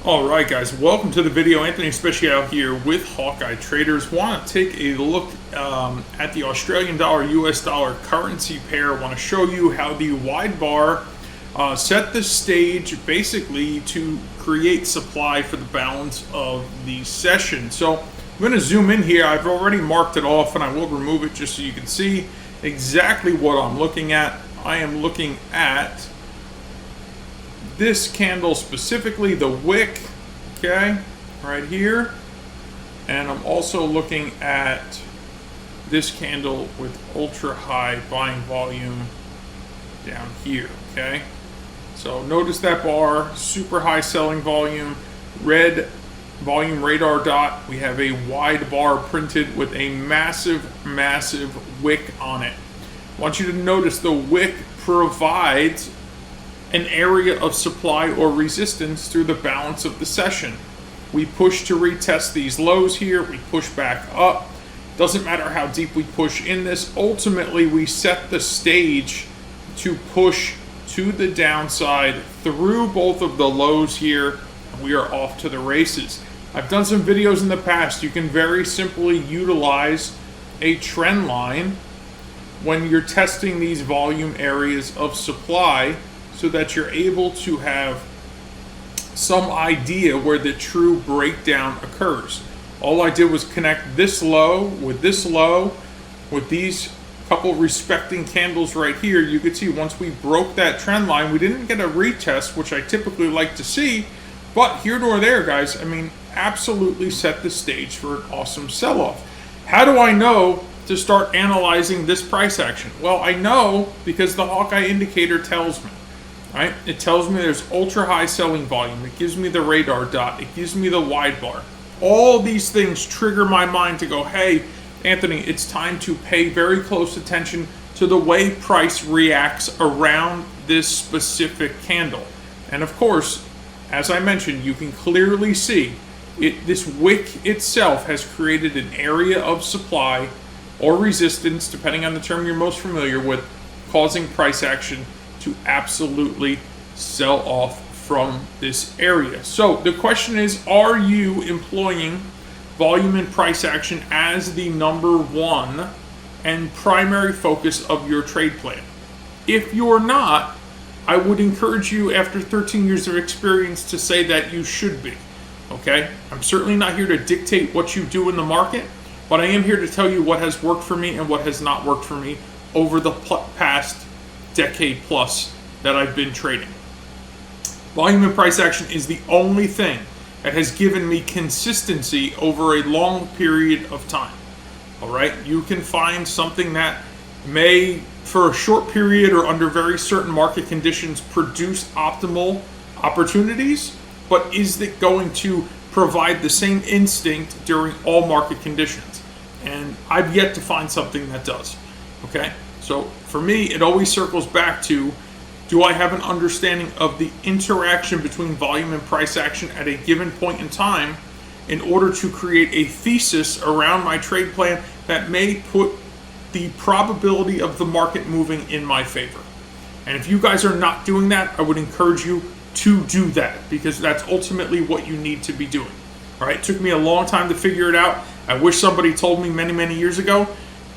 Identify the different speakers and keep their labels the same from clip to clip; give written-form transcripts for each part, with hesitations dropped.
Speaker 1: Alright guys, welcome to the video. Anthony Special here with Hawkeye Traders. Want to take a look at the Australian dollar US dollar currency pair. Want to show you how the wide bar set the stage basically to create supply for the balance of the session. So I'm going to zoom in here. I've already marked it off and I will remove it just so you can see exactly what I'm looking at. I am looking at this candle specifically, the wick, okay, right here. And I'm also looking at this candle with ultra high buying volume down here, okay. So notice that bar, super high selling volume, red volume radar dot. We have a wide bar printed with a massive wick on it. I want you to notice the wick provides an area of supply or resistance through the balance of the session. We push to retest these lows here, we push back up. Doesn't matter how deep we push in this, ultimately we set the stage to push to the downside through both of the lows here, and we are off to the races. I've done some videos in the past. You can very simply utilize a trend line when you're testing these volume areas of supply, so that you're able to have some idea where the true breakdown occurs. All I did was connect this low with these couple respecting candles right here. You could see once we broke that trend line, we didn't get a retest, which I typically like to see, but here nor there, guys. I mean, absolutely set the stage for an awesome sell-off. How do I know to start analyzing this price action? Well, I know because the Hawkeye indicator tells me. Right? It tells me there's ultra high selling volume. It gives me the radar dot. It gives me the wide bar. All these things trigger my mind to go, hey, Anthony, it's time to pay very close attention to the way price reacts around this specific candle. And of course, as I mentioned, you can clearly see this wick itself has created an area of supply or resistance, depending on the term you're most familiar with, causing price action to absolutely sell off from this area. So the question is, are you employing volume and price action as the number one and primary focus of your trade plan? If you're not, I would encourage you, after 13 years of experience, to say that you should be. Okay? I'm certainly not here to dictate what you do in the market, but I am here to tell you what has worked for me and what has not worked for me over the past decade plus that I've been trading. Volume and price action is the only thing that has given me consistency over a long period of time. All right, you can find something that may, for a short period or under very certain market conditions, produce optimal opportunities, but is it going to provide the same instinct during all market conditions? And I've yet to find something that does. Okay. So for me, it always circles back to, do I have an understanding of the interaction between volume and price action at a given point in time in order to create a thesis around my trade plan that may put the probability of the market moving in my favor? And if you guys are not doing that, I would encourage you to do that, because that's ultimately what you need to be doing. All right, it took me a long time to figure it out. I wish somebody told me many years ago,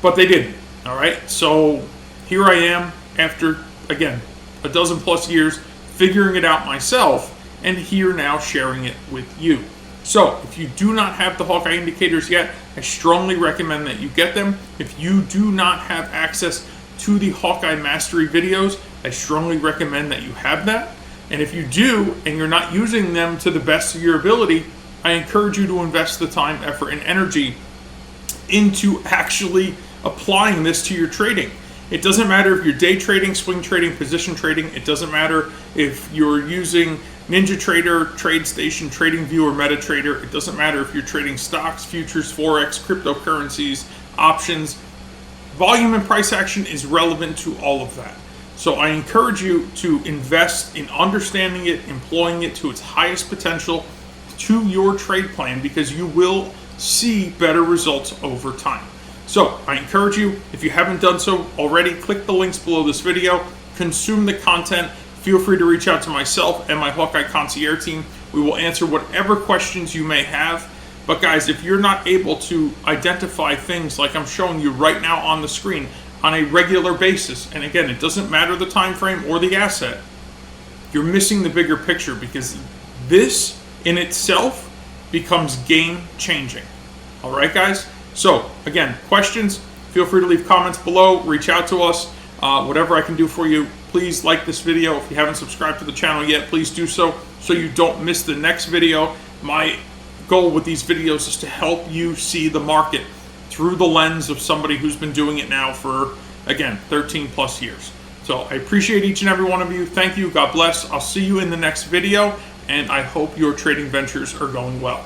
Speaker 1: but they didn't. All right, so here I am after, again, a dozen plus years figuring it out myself, and here now sharing it with you. So if you do not have the Hawkeye indicators yet, I strongly recommend that you get them. If you do not have access to the Hawkeye Mastery videos, I strongly recommend that you have that. And if you do, and you're not using them to the best of your ability, I encourage you to invest the time, effort, and energy into actually applying this to your trading. It doesn't matter if you're day trading, swing trading, position trading. It doesn't matter if you're using NinjaTrader, TradeStation, TradingView, or MetaTrader. It doesn't matter if you're trading stocks, futures, forex, cryptocurrencies, options. Volume and price action is relevant to all of that. So I encourage you to invest in understanding it, employing it to its highest potential to your trade plan, because you will see better results over time. So I encourage you, if you haven't done so already, click the links below this video, consume the content, feel free to reach out to myself and my Hawkeye Concierge team. We will answer whatever questions you may have. But guys, if you're not able to identify things like I'm showing you right now on the screen on a regular basis, and again, it doesn't matter the time frame or the asset, you're missing the bigger picture, because this in itself becomes game changing. All right, guys? So again, questions, feel free to leave comments below, reach out to us, whatever I can do for you. Please like this video. If you haven't subscribed to the channel yet, please do so you don't miss the next video. My goal with these videos is to help you see the market through the lens of somebody who's been doing it now for, again, 13 plus years. So I appreciate each and every one of you. Thank you. God bless. I'll see you in the next video, and I hope your trading ventures are going well.